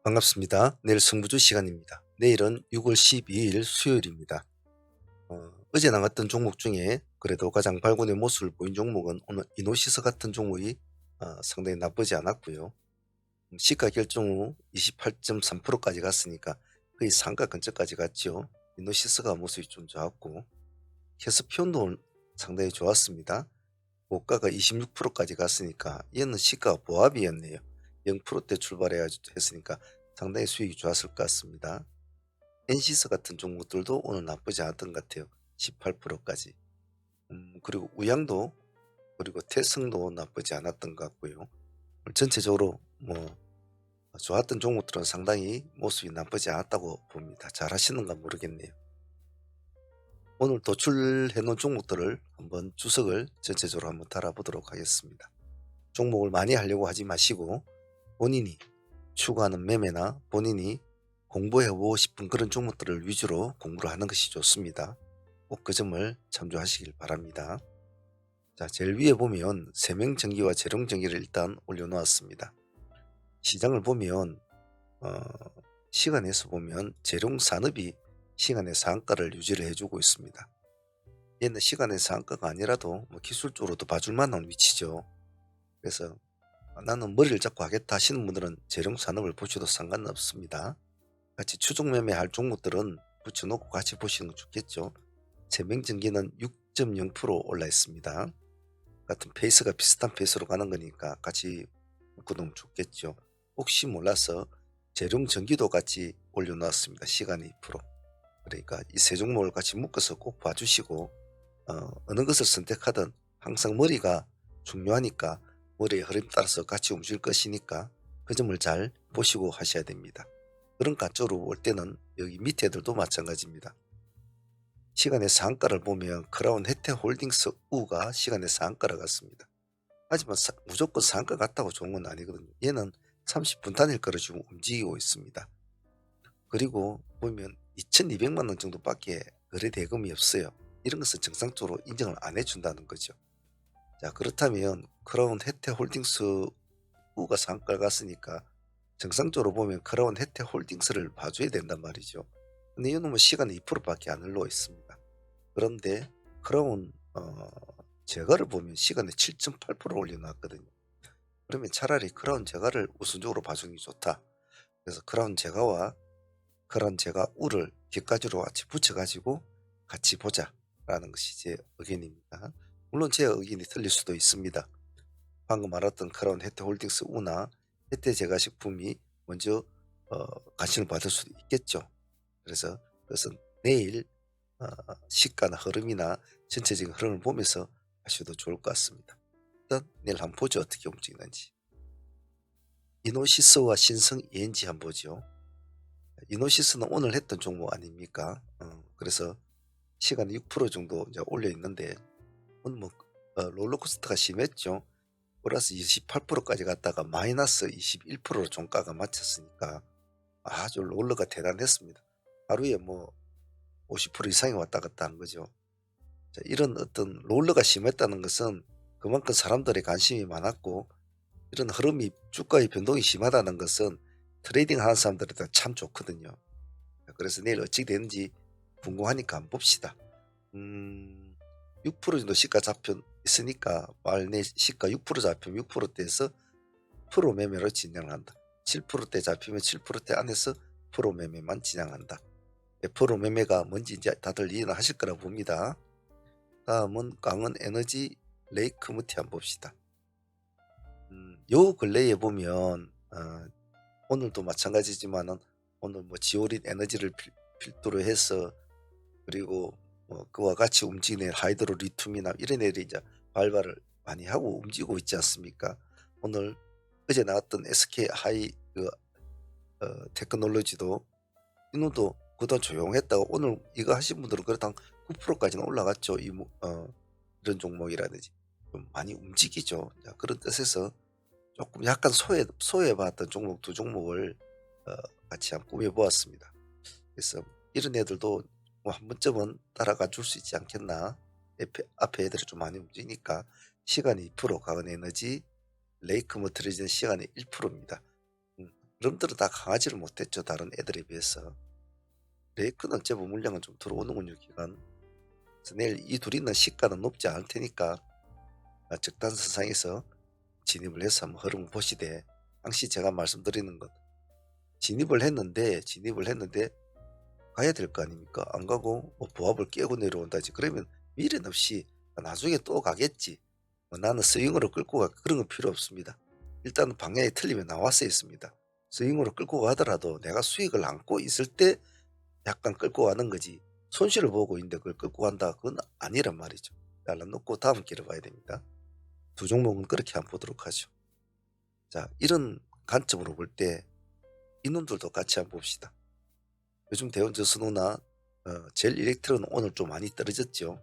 반갑습니다. 내일 승부주 시간입니다. 내일은 6월 12일 수요일입니다. 어제 나갔던 종목 중에 그래도 가장 발군의 모습을 보인 종목은 오늘 이노시스 같은 종목이 상당히 나쁘지 않았고요. 시가 결정 후 28.3%까지 갔으니까 거의 상가 근처까지 갔죠. 이노시스가 모습이 좀 좋았고 캐스피온도 상당히 좋았습니다. 고가가 26%까지 갔으니까 얘는 시가가 보합이었네요. 0%대 출발해 했으니까 상당히 수익이 좋았을 것 같습니다. 엔시스 같은 종목들도 오늘 나쁘지 않았던 것 같아요. 18%까지. 그리고 우양도 그리고 태승도 나쁘지 않았던 것 같고요. 전체적으로 뭐 좋았던 종목들은 상당히 모습이 나쁘지 않았다고 봅니다. 잘 하시는가 모르겠네요. 오늘 도출해 놓은 종목들을 한번 주석을 전체적으로 한번 달아보도록 하겠습니다. 종목을 많이 하려고 하지 마시고 본인이 추구하는 매매나 본인이 공부해보고 싶은 그런 종목들을 위주로 공부를 하는 것이 좋습니다. 꼭 그 점을 참조하시길 바랍니다. 자, 제일 위에 보면 세명전기와 재룡전기를 일단 올려놓았습니다. 시장을 보면 시간에서 보면 재룡산업이 시간의 상한가를 유지를 해주고 있습니다. 얘는 시간의 상한가가 아니라도 뭐 기술적으로도 봐줄 만한 위치죠. 그래서 나는 머리를 잡고 하겠다 하시는 분들은 재룡산업을 보셔도 상관은 없습니다. 같이 추종 매매할 종목들은 붙여놓고 같이 보시는 거 좋겠죠. 세명전기는 6.0% 올라 있습니다. 같은 페이스가 비슷한 페이스로 가는 거니까 같이 묶어놓으면 좋겠죠. 혹시 몰라서 재룡전기도 같이 올려놨습니다. 시간 2%. 그러니까 이 세 종목을 같이 묶어서 꼭 봐주시고 어느 것을 선택하든 항상 머리가 중요하니까 머리의 흐름 따라서 같이 움직일 것이니까 그 점을 잘 보시고 하셔야 됩니다. 그런 관점으로 볼 때는 여기 밑에 애들도 마찬가지입니다. 시간의 상한가를 보면 크라운 혜태홀딩스 우가 시간의 상한가를 갔습니다. 하지만 무조건 상한가 같다고 좋은 건 아니거든요. 얘는 30분 단일가로 지금 움직이고 있습니다. 그리고 보면 2200만 원 정도밖에 거래 대금이 없어요. 이런 것은 정상적으로 인정을 안 해준다는 거죠. 자, 그렇다면 크라운 혜태홀딩스 우가 상가를 갔으니까 정상적으로 보면 크라운 혜태홀딩스를 봐줘야 된단 말이죠. 근데 이놈은 시간이 2%밖에 안 흘러 있습니다. 그런데 크라운 제가를 보면 시간에 7.8% 올려놨거든요. 그러면 차라리 크라운 제가를 우선적으로 봐주는 게 좋다. 그래서 크라운 제가와 크라운 제가 우를 뒷가지로 같이 붙여가지고 같이 보자라는 것이 제 의견입니다. 물론 제 의견이 틀릴 수도 있습니다. 방금 말했던 크라운 혜태홀딩스 우나 혜태제과식품이 먼저 관심을 받을 수도 있겠죠. 그래서 그것은 내일 시가나 흐름이나 전체적인 흐름을 보면서 하셔도 좋을 것 같습니다. 일단 내일 한번 보죠. 어떻게 움직이는지. 이노시스와 신성 ENG 한번 보죠. 이노시스는 오늘 했던 종목 아닙니까? 그래서 시간이 6% 정도 이제 올려 있는데 오늘 뭐 롤러코스터가 심했죠. 플러스 28%까지 갔다가 마이너스 21%로 종가가 마쳤으니까 아주 롤러가 대단했습니다. 하루에 뭐 50% 이상이 왔다 갔다 한 거죠. 자, 이런 어떤 롤러가 심했다는 것은 그만큼 사람들의 관심이 많았고 이런 흐름이 주가의 변동이 심하다는 것은 트레이딩 하는 사람들한테 참 좋거든요. 그래서 내일 어찌 되는지 궁금하니까 한번 봅시다. 6% 정도 시가 잡혀 있으니까 말내 시가 6% 잡히면 6%대에서 프로 매매로 진행을 한다. 7%대 잡히면 7%대 안에서 프로 매매만 진행한다. 프로 매매가 뭔지 이제 다들 이해는 하실 거라고 봅니다. 다음은 강원 에너지 레이크무티 한번 봅시다. 요 근래에 보면 오늘도 마찬가지지만은 오늘 뭐 지오린 에너지를 필두로 해서 그리고 뭐 그와 같이 움직이는 하이드로 리튬이나 이런 애들이 이제 발발을 많이 하고 움직이고 있지 않습니까? 오늘 어제 나왔던 SK 하이 테크놀로지도 이놈도 그동안 조용했다가 오늘 이거 하신 분들은 그래도 한 9%까지는 올라갔죠. 이런 종목이라든지 좀 많이 움직이죠. 자, 그런 뜻에서 조금 약간 소외받았던 종목 두 종목을 어, 같이 한번 꾸며보았습니다. 그래서 이런 애들도 뭐 한 번쯤은 따라가 줄 수 있지 않겠나. 앞에 애들이 좀 많이 움직이니까 시간이 2%, 강원 에너지, 레이크 머트리즈는 시간이 1%입니다. 그럼대로 다 강하지를 못했죠, 다른 애들에 비해서. 브레이크는 제법 물량은 좀 들어오는군요, 기간. 그래서 내일 이 둘이는 시가는 높지 않을 테니까 적당선상에서 진입을 해서 한번 흐름을 보시되, 당시 제가 말씀드리는 것, 진입을 했는데 가야 될 거 아닙니까? 안 가고 뭐 보합을 깨고 내려온다지 그러면 미련 없이 나중에 또 가겠지. 나는 스윙으로 끌고 가, 그런 건 필요 없습니다. 일단은 방향이 틀리면 나왔어 있습니다. 스윙으로 끌고 가더라도 내가 수익을 안고 있을 때 약간 끌고 가는 거지, 손실을 보고 있는데 그걸 끌고 간다, 그건 아니란 말이죠. 잘라놓고 다음 기회 봐야 됩니다. 두 종목은 그렇게 한번 보도록 하죠. 자, 이런 관점으로 볼 때 이놈들도 같이 한번 봅시다. 요즘 대원저선호나 젤 일렉트로는 오늘 좀 많이 떨어졌죠.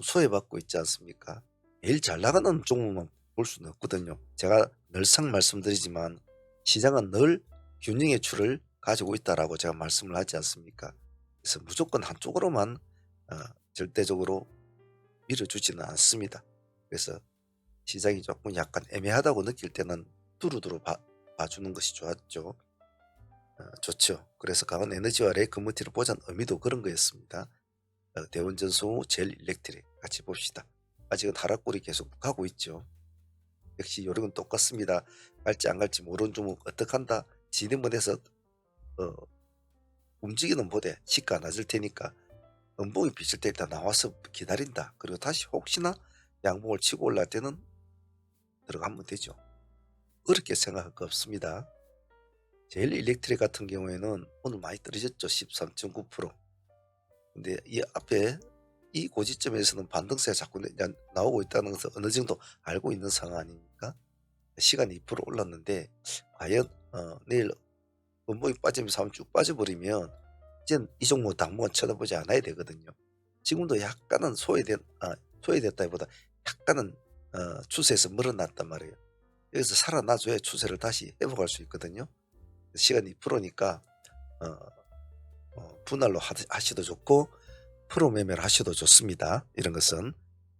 소외받고 있지 않습니까? 매일 잘 나가는 종목만 볼 수는 없거든요. 제가 늘상 말씀드리지만 시장은 늘 균형의 추를 가지고 있다라고 제가 말씀을 하지 않습니까? 그래서 무조건 한쪽으로만 어, 절대적으로 밀어주지는 않습니다. 그래서 시장이 조금 약간 애매하다고 느낄 때는 두루두루 봐주는 것이 좋았죠. 좋죠. 그래서 강한 에너지와 레이커머티를 보자는 의미도 그런 거였습니다. 대원전소 젤 일렉트릭 같이 봅시다. 아직은 하락골이 계속 가고 있죠. 역시 요령은 똑같습니다. 갈지 안 갈지 모르는 종목 어떡한다, 진입문에서 움직이는 보대 시가 낮을 테니까 음봉이 비칠 때 일단 나와서 기다린다. 그리고 다시 혹시나 양봉을 치고 올라갈 때는 들어가면 되죠. 어렵게 생각할 거 없습니다. 젤 일렉트릭 같은 경우에는 오늘 많이 떨어졌죠. 13.9%. 근데 이 앞에 이 고지점에서는 반등세가 자꾸 나오고 있다는 것을 어느 정도 알고 있는 상황 아닙니까? 시간이 2% 올랐는데 과연 내일 음봉이 빠지면서 한번 쭉 빠져버리면 이젠 이 종목 당분간 쳐다보지 않아야 되거든요. 지금도 약간은 소외됐다기보다 약간은 추세에서 물러났단 말이에요. 여기서 살아나줘야 추세를 다시 회복할 수 있거든요. 시간이 2%니까 분할로 하셔도 좋고 프로 매매를 하셔도 좋습니다. 이런 것은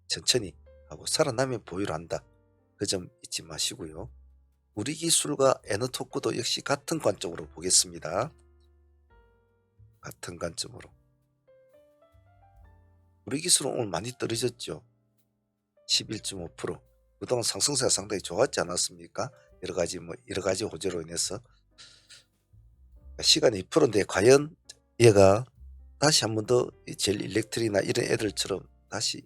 천천히 하고 살아나면 보유를 한다. 그 점 잊지 마시고요. 우리 기술과 에너토크도 역시 같은 관점으로 보겠습니다. 같은 관점으로. 우리 기술은 오늘 많이 떨어졌죠. 11.5%. 그동안 상승세가 상당히 좋았지 않았습니까? 여러 가지 호재로 인해서 시간이 2%인데 과연 얘가 다시 한 번 더 젤 일렉트리나 이런 애들처럼 다시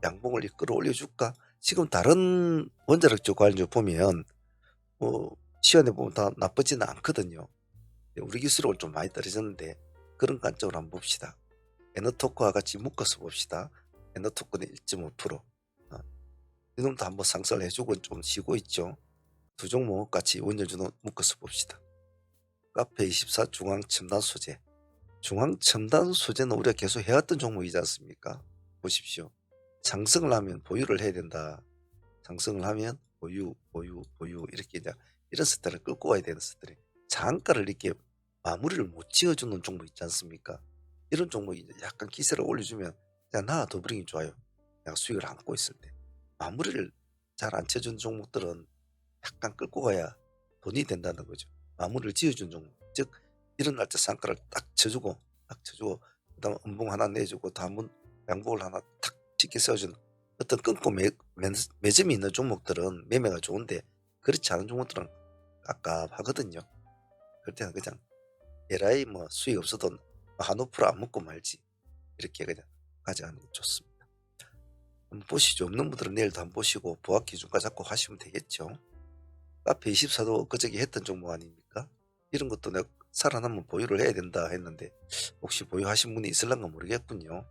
양봉을 끌어올려 줄까? 지금 다른 원자력적 관련 보면 시간에 보면 다 나쁘지는 않거든요. 우리 기술은 좀 많이 떨어졌는데 그런 관점으로 한번 봅시다. 에너토크와 같이 묶어서 봅시다. 에너토크는 1.5%. 이놈도 한번 상승을 해주고 좀 쉬고 있죠. 두 종목 같이 원전주도 묶어서 봅시다. 카페24 중앙첨단 소재. 중앙첨단 소재는 우리가 계속 해왔던 종목이지 않습니까? 보십시오. 상승을 하면 보유를 해야 된다. 상승을 하면 보유 이렇게 이제 이런 스타일을 끌고 와야 되는 스타일. 장가를 이렇게 마무리를 못 지어주는 종목 있지 않습니까? 이런 종목이 이제 약간 기세를 올려주면 그냥 더 브링이 좋아요. 내가 수익을 안고 있을 때. 마무리를 잘 안 쳐준 종목들은 약간 끌고 가야 돈이 된다는 거죠. 마무리를 지어준 종목. 즉 일어날 때 상가를 딱 쳐주고 그다음 음봉 하나 내주고 다음은 양봉을 하나 탁 쉽게 세워주는 어떤 끊고 매점이 있는 종목들은 매매가 좋은데 그렇지 않은 종목들은 깝깝하거든요. 그럴 때는 그냥 에라이 뭐 수익 없어도 한 5% 안 먹고 말지, 이렇게 그냥 가져가는 게 좋습니다. 한번 보시죠. 없는 분들은 내일도 한번 보시고 보합 기준가 잡고 하시면 되겠죠. 카페 24도 그저께 했던 종목 아닙니까? 이런 것도 내가 살아나면 보유를 해야 된다 했는데 혹시 보유하신 분이 있을런가 모르겠군요.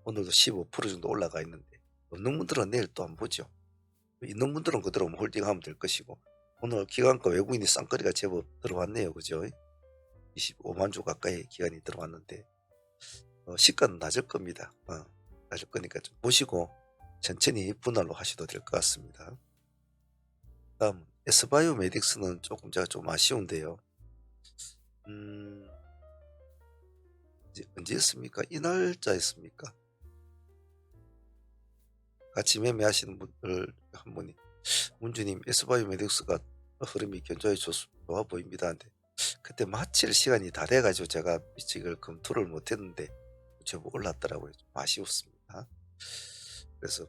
오늘도 15% 정도 올라가 있는데 없는 분들은 내일 또 한번 보죠. 있는 분들은 그대로 홀딩하면 될 것이고, 오늘 기관가 외국인이 쌍거리가 제법 들어왔네요. 그죠? 25만 주 가까이 기간이 들어왔는데 시가는 낮을 겁니다. 낮을 거니까 좀 보시고 천천히 분할로 하셔도 될 것 같습니다. 다음 S바이오메딕스는 조금 제가 좀 아쉬운데요. 이제 언제였습니까? 이 날짜였습니까? 같이 매매하시는 분들 한 분이 문주님 S바이오메딕스가 흐름이 굉장히 좋아 보입니다. 근데 그때 마칠 시간이 다 돼 가지고 제가 미처 이걸 검토를 못 했는데 제법 올랐더라고요. 좀 아쉬웠습니다. 그래서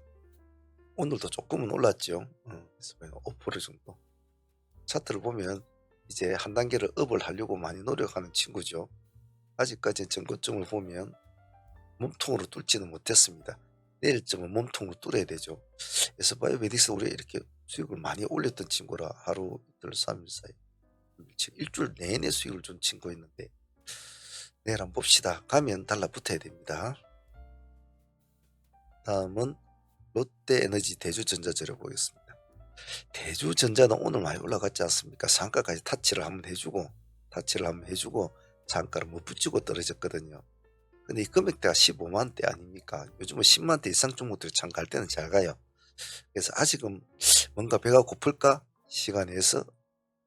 오늘도 쪼끔은 올랐죠. 그래서 5% 정도. 차트를 보면 이제 한 단계를 업을 하려고 많이 노력하는 친구죠. 아직까지는 전고점을 보면 몸통으로 뚫지는 못했습니다. 내일쯤은 몸통으로 뚫어야 되죠. SBI메딕스 우리가 이렇게 수익을 많이 올렸던 친구라 하루 이틀 3일 사이 며칠 일주일 내내 수익을 준 친구였는데 내일 한번 봅시다. 가면 달라붙어야 됩니다. 다음은 롯데에너지 대주전자재를 보겠습니다. 대주전자는 오늘 많이 올라갔지 않습니까? 상가까지 타치를 한번 해주고 상가를 못 붙이고 떨어졌거든요. 근데 이 금액대가 15만대 아닙니까? 요즘은 10만대 이상 종목들이 참 갈 때는 잘 가요. 그래서 아직은 뭔가 배가 고플까 시간에서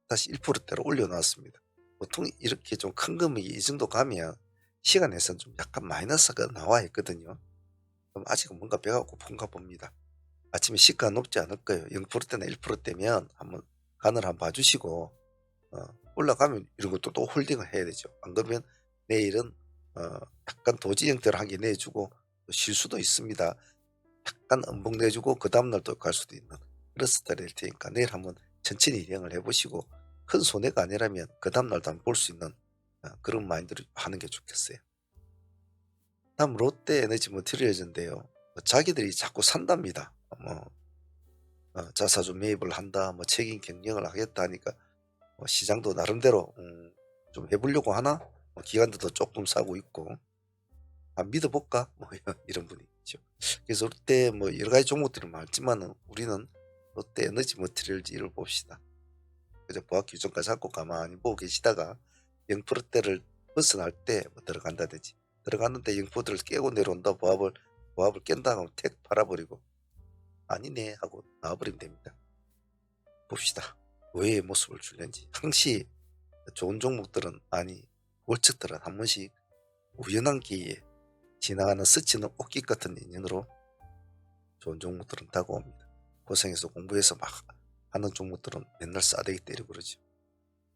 다시 1%대로 올려놨습니다. 보통 이렇게 좀 큰 금액이 이 정도 가면 시간에서는 좀 약간 마이너스가 나와 있거든요. 그럼 아직은 뭔가 배가 고픈가 봅니다. 아침에 시가 높지 않을 거예요. 0%대나 1%대면 한번 간을 한번 봐주시고 올라가면 이런 것도 또 홀딩을 해야 되죠. 안 그러면 내일은 약간 도지 형태로 한 개 내주고 쉴 수도 있습니다. 약간 음봉 내주고 그 다음날 또 갈 수도 있는 그런 스타일일 테니까 내일 한번 천천히 대응을 해보시고 큰 손해가 아니라면 그 다음날도 한번 볼 수 있는 그런 마인드로 하는 게 좋겠어요. 다음 롯데에너지 머티리얼즈인데요. 자기들이 자꾸 산답니다. 자사주 매입을 한다, 뭐 책임 경영을 하겠다 하니까 시장도 나름대로 좀 해보려고 하나? 기관들도 조금 사고 있고 믿어볼까? 뭐 이런 분위기죠. 그래서 롯데 뭐 여러 가지 종목들이 많지만은 우리는 롯데 에너지 머티리얼즈를 봅시다. 그저 보합 규정까지 잡고 가만히 보고 계시다가 0%대를 벗어날 때뭐 들어간다든지 들어갔는데 0%를 깨고 내려온다 보합을 깬다 하면 택 팔아버리고 아니네 하고 나와버리면 됩니다. 봅시다. 왜 모습을 줄는지. 항시 좋은 종목들은 월측들은 한 번씩 우연한 기회에 지나가는 스치는 옷깃 같은 인연으로 좋은 종목들은 다가옵니다. 고생해서 공부해서 막 하는 종목들은 맨날 싸대기 때리고 그러죠.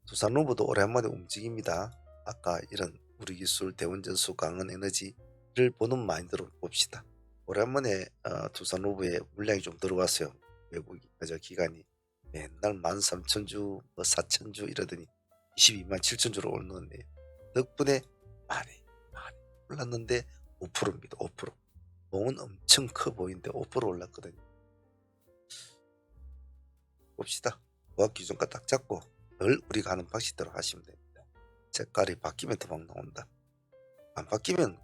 두산로브도 오랜만에 움직입니다. 아까 이런 우리 기술, 대원전수, 강은에너지를 보는 마인드로 봅시다. 오랜만에 두산로브에 물량이 좀 들어왔어요. 외국 기간이 맨날 13,000주, 4,000주 이러더니 22만 7천주로 올랐네요. 덕분에 많이 올랐는데 5%입니다. 5%. 봉은 엄청 커 보이는데 5% 올랐거든요. 봅시다. 보합 기준가 딱 잡고 늘 우리가 하는 방식대로 하시면 됩니다. 색깔이 바뀌면 더 막 나온다. 안 바뀌면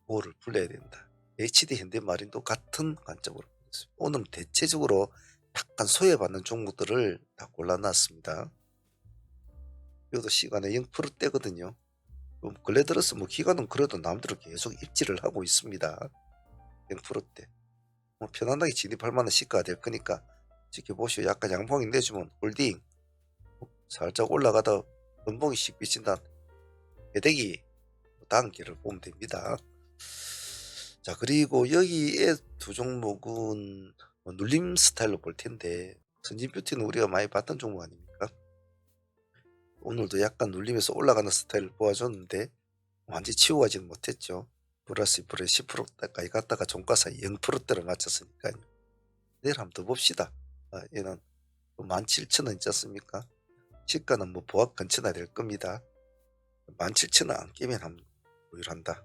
5를 불러야 된다. HD 현대마린도 같은 관점으로 보겠습니다. 오늘 대체적으로 약간 소외받는 종목들을 다 골라놨습니다. 이것도 시간에 0%대거든요. 근래 들어서 뭐 기관은 그래도 남대로 계속 입지를 하고 있습니다. 0%대. 뭐 편안하게 진입할 만한 시가가 될 거니까 지켜보시고 약간 양봉이 내주면 홀딩 살짝 올라가다 연봉이씩 비친다 해대기 다음 길을 보면 됩니다. 자, 그리고 여기에 두 종목은 눌림 스타일로 볼 텐데 선진뷰티는 우리가 많이 봤던 종목 아닙니까? 오늘도 약간 눌림에서 올라가는 스타일을 보여줬는데 완전히 치우가지는 못했죠. 플러스 2% 10%대까지 갔다가 종가사이 0%대를 맞췄으니까요. 내일 한번 더 봅시다. 얘는 17,000원 있지 않습니까? 시가는 뭐 보합 근처나 될 겁니다. 17,000원 안 깨면 한번 보유한다.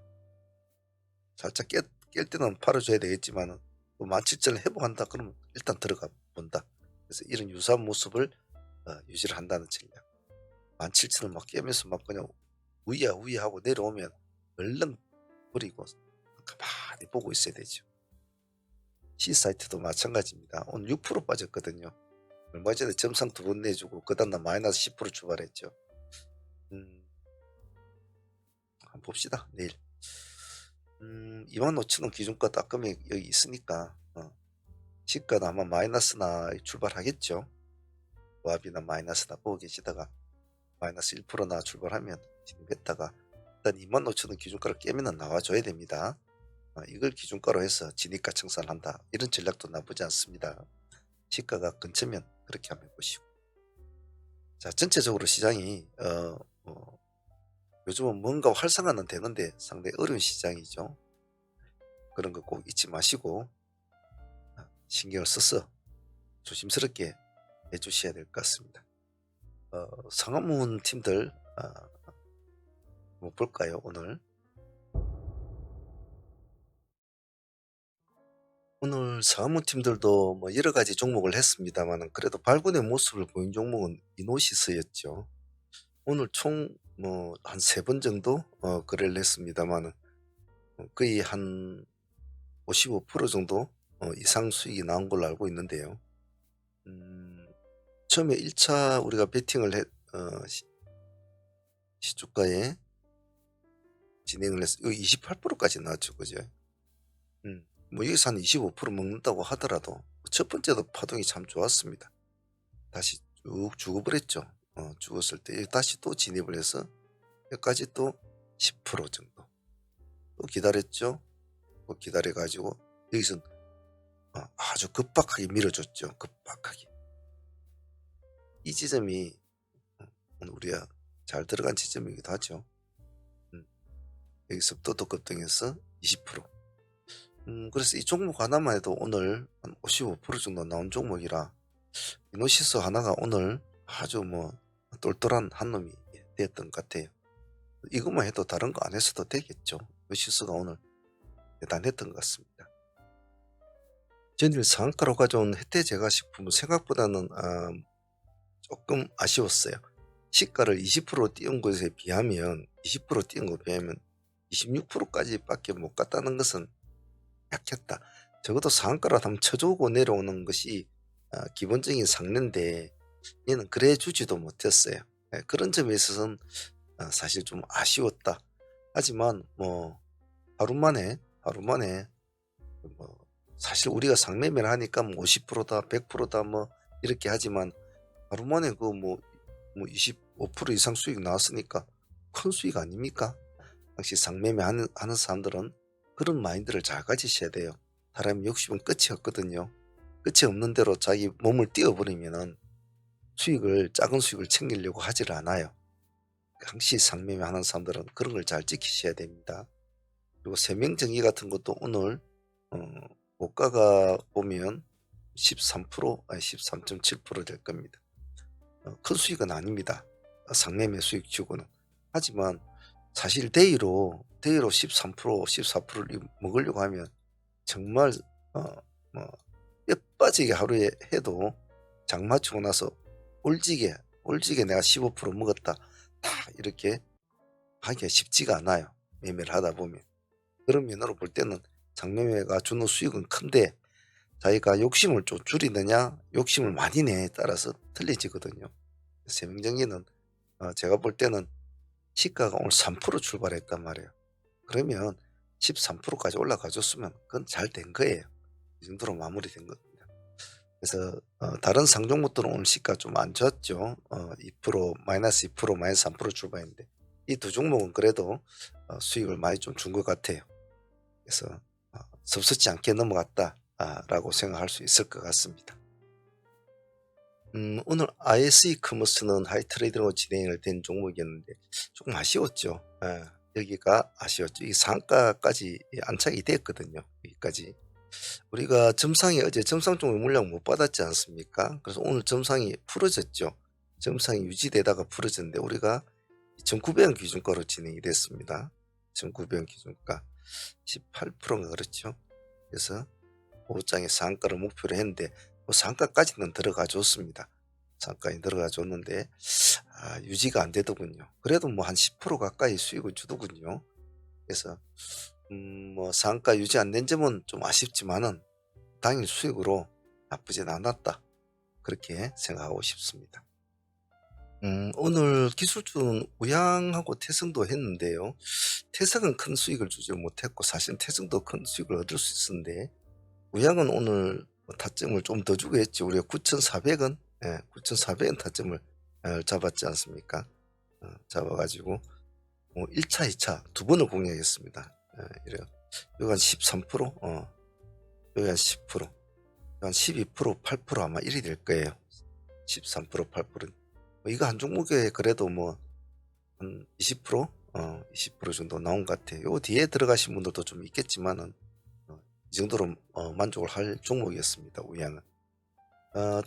살짝 깰 때는 팔아줘야 되겠지만 또 17,000원 회복한다 그러면 일단 들어가 본다. 그래서 이런 유사한 모습을 유지를 한다는 전략. 17,000원 막 깨면서 막 그냥 우야 하고 내려오면 얼른 버리고 가만히 보고 있어야 되죠. C사이트도 마찬가지입니다. 오늘 6% 빠졌거든요. 얼마 전에 점상 2번 내주고 그 다음날 마이너스 10% 출발했죠. 한번 봅시다. 내일 25,000원 기준가 딱 금액 여기 있으니까 시가는 아마 마이너스나 출발하겠죠. 보합이나 마이너스나 보고 계시다가 마이너스 1%나 출발하면 진입했다가 일단 25,000원 기준가를 깨면 나와줘야 됩니다. 이걸 기준가로 해서 진입가 청산한다. 이런 전략도 나쁘지 않습니다. 시가가 근처면 그렇게 한번 해보시고 자, 전체적으로 시장이 요즘은 뭔가 활성화는 되는데 상당히 어려운 시장이죠. 그런 거 꼭 잊지 마시고 신경을 써서 조심스럽게 해 주셔야 될 것 같습니다. 상하문 팀들 뭐 볼까요, 오늘? 오늘 상하문 팀들도 뭐 여러 가지 종목을 했습니다마는 그래도 발군의 모습을 보인 종목은 이노시스였죠. 오늘 총 뭐 한 3번 정도 거래를 했습니다마는 거의 한 55% 정도 이상 수익이 나온 걸로 알고 있는데요. 음 처음에 1차 우리가 베팅을 했 시초가에 진행을 해서 이거 28% 까지 나왔죠. 그죠? 뭐 여기서 한 25% 먹는다고 하더라도 첫 번째도 파동이 참 좋았습니다. 다시 쭉 죽어버렸죠. 죽었을 때 다시 또 진입을 해서 여기까지 또 10% 정도 또 기다렸죠. 또 기다려 가지고 여기서 아주 급박하게 밀어줬죠. 급박하게. 이 지점이 오늘 우리가 잘 들어간 지점이기도 하죠. 음, 여기서 또 급등해서 20%. 그래서 이 종목 하나만 해도 오늘 한 55% 정도 나온 종목이라 이노시스 하나가 오늘 아주 뭐 똘똘한 한 놈이 되었던 것 같아요. 이것만 해도 다른 거 안 했어도 되겠죠. 이노시스가 오늘 대단했던 것 같습니다. 전일 상한가로 가져온 혜태제과식품은 생각보다는 조금 아쉬웠어요. 시가를 20% 띄운 것에 비하면 20% 띄운 것에 비하면 26%까지밖에 못 갔다는 것은 약했다. 적어도 상한가로 한번 쳐주고 내려오는 것이 기본적인 상례인데 얘는 그래 주지도 못했어요. 그런 점에 있어서는 사실 좀 아쉬웠다. 하지만 뭐 하루 만에 뭐 사실 우리가 상매매를 하니까 뭐 50%다 100%다 뭐 이렇게 하지만 하루 만에 그 뭐 25% 이상 수익 나왔으니까 큰 수익 아닙니까? 당시 상매매 하는 사람들은 그런 마인드를 잘 가지셔야 돼요. 사람이 욕심은 끝이 없거든요. 끝이 없는 대로 자기 몸을 띄워버리면은 작은 수익을 챙기려고 하질 않아요. 당시 상매매 하는 사람들은 그런 걸 잘 지키셔야 됩니다. 그리고 세명정의 같은 것도 오늘 어, 고가가 보면 13% 아니 13.7%될 겁니다. 큰 수익은 아닙니다. 상매매 수익 치고는. 하지만 사실 데이로 13% 14%를 먹으려고 하면 정말 뭐 뼈 빠지게 하루에 해도 장 맞추고 나서 올지게 내가 15% 먹었다 다 이렇게 하기가 쉽지가 않아요. 매매를 하다 보면. 그런 면으로 볼 때는 장매매가 주는 수익은 큰데 자기가 욕심을 좀 줄이느냐 욕심을 많이 내에 따라서 틀려지거든요. 세명정리는 제가 볼 때는 시가가 오늘 3% 출발했단 말이에요. 그러면 13%까지 올라가 줬으면 그건 잘 된 거예요. 이 정도로 마무리된 겁니다. 그래서 다른 상종목들은 오늘 시가 좀 안 좋았죠. 2% 마이너스 2% 마이너스 3% 출발했는데 이 두 종목은 그래도 수익을 많이 좀 준 것 같아요. 그래서 섭섭지 않게 넘어갔다 라고 생각할 수 있을 것 같습니다. 오늘 ISE 커머스는 하이트레이드로 진행을 된 종목이었는데 조금 아쉬웠죠. 여기가 아쉬웠죠. 이 상가까지 안착이 됐거든요. 여기까지. 우리가 어제 점상 종목 물량 못 받았지 않습니까? 그래서 오늘 점상이 풀어졌죠. 점상이 유지되다가 풀어졌는데 우리가 2,900원 기준가로 진행이 됐습니다. 2,900원 기준가 18%인가 그렇죠. 그래서 5장의 상가를 목표로 했는데 상가까지는 들어가 줬습니다. 상가에 들어가 줬는데 유지가 안 되더군요. 그래도 뭐 한 10% 가까이 수익을 주더군요. 그래서 뭐 상가 유지 안 된 점은 좀 아쉽지만은 당일 수익으로 나쁘진 않았다. 그렇게 생각하고 싶습니다. 오늘 기술주는 우양하고 태성도 했는데요. 태성은 큰 수익을 주지 못했고 사실 태성도 큰 수익을 얻을 수 있었는데 우양은 오늘 타점을 좀 더 주고 했죠. 우리가 9,400원, 9,400원 타점을 잡았지 않습니까? 잡아가지고 1차, 2차 두 번을 공략했습니다. 이래요. 여기 한 13%, 여기 한 10%, 한 12%, 8% 아마 1이 될 거예요. 13%, 8%. 이거 한 종목에 그래도 뭐 한 20%, 20% 정도 나온 것 같아요. 요 뒤에 들어가신 분들도 좀 있겠지만은 이 정도로 만족을 할 종목이었습니다, 우양은.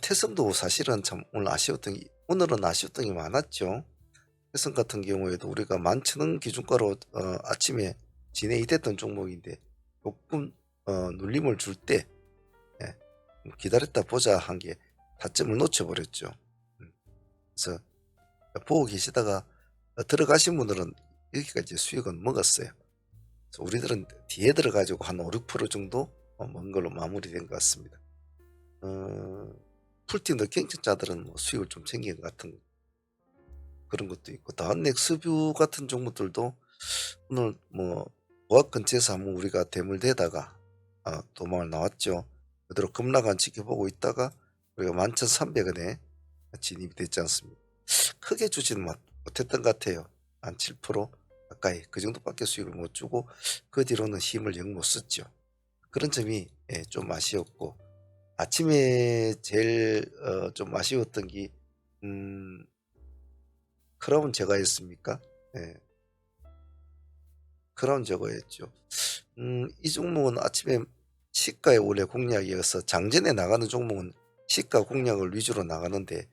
태성도 사실은 참 오늘은 아쉬웠던 게 많았죠. 태성 같은 경우에도 우리가 11,000원 기준가로 아침에 진행이 됐던 종목인데 조금 눌림을 줄 때 예, 기다렸다 보자 한 게 타점을 놓쳐버렸죠. 그래서 보고 계시다가 들어가신 분들은 여기까지 수익은 먹었어요. 그래서 우리들은 뒤에 들어가지고 한 5, 6% 정도 먹은 걸로 마무리된 것 같습니다. 풀티너 경쟁자들은 뭐 수익을 좀 챙긴 것 같은 그런 것도 있고, 다음넥스뷰 같은 종목들도 오늘 뭐 보합 근처에서 한번 우리가 대물대다가 도망을 나왔죠. 그대로 급락한 지켜보고 있다가 우리가 11,300원에 진입이 됐지 않습니까? 크게 주지는 못했던 것 같아요. 한 7% 가까이 그 정도밖에 수익을 못 주고 그 뒤로는 힘을 영 못 썼죠. 그런 점이 좀 아쉬웠고, 아침에 제일 좀 아쉬웠던 게 크라운 제거했습니까? 예, 크라운 제거했죠. 이 종목은 아침에 시가에 원래 공략이어서 장전에 나가는 종목은 시가 공략을 위주로 나가는데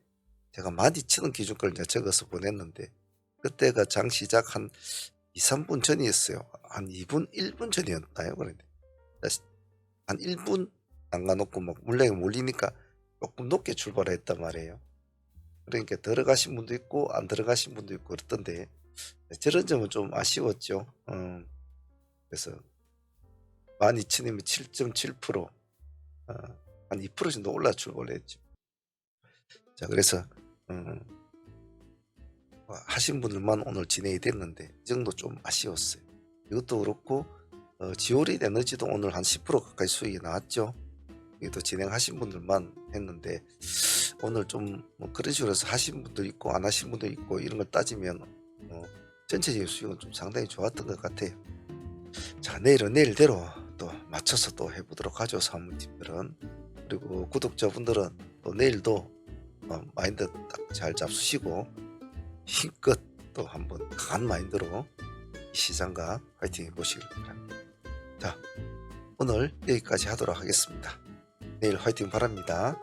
제가 12,000원 기준가를 이제 적어서 보냈는데 그때가 장 시작 한 2, 3분 전이었어요. 한 2분, 1분 전이었나요? 그런데 한 1분 남가놓고 막 물량이 몰리니까 조금 높게 출발했단 말이에요. 그러니까 들어가신 분도 있고 안 들어가신 분도 있고 그렇던데 저런 점은 좀 아쉬웠죠. 그래서 12,000이면 7.7%, 한 2% 정도 올라 출발했죠. 자, 그래서 하신 분들만 오늘 진행이 됐는데 이 정도 좀 아쉬웠어요. 이것도 그렇고 지오릿 에너지도 오늘 한 10% 가까이 수익이 나왔죠. 이것도 진행하신 분들만 했는데 오늘 좀 뭐 그런 식으로 해서 하신 분도 있고 안 하신 분도 있고 이런 걸 따지면 전체적인 수익은 좀 상당히 좋았던 것 같아요. 자, 내일은 내일대로 또 맞춰서 또 해보도록 하죠, 사모님들은. 그리고 구독자분들은 또 내일도 마인드 딱 잘 잡수시고 힘껏 또 한번 강한 마인드로 이 시장과 파이팅 해보시길 바랍니다. 자, 오늘 여기까지 하도록 하겠습니다. 내일 화이팅 바랍니다.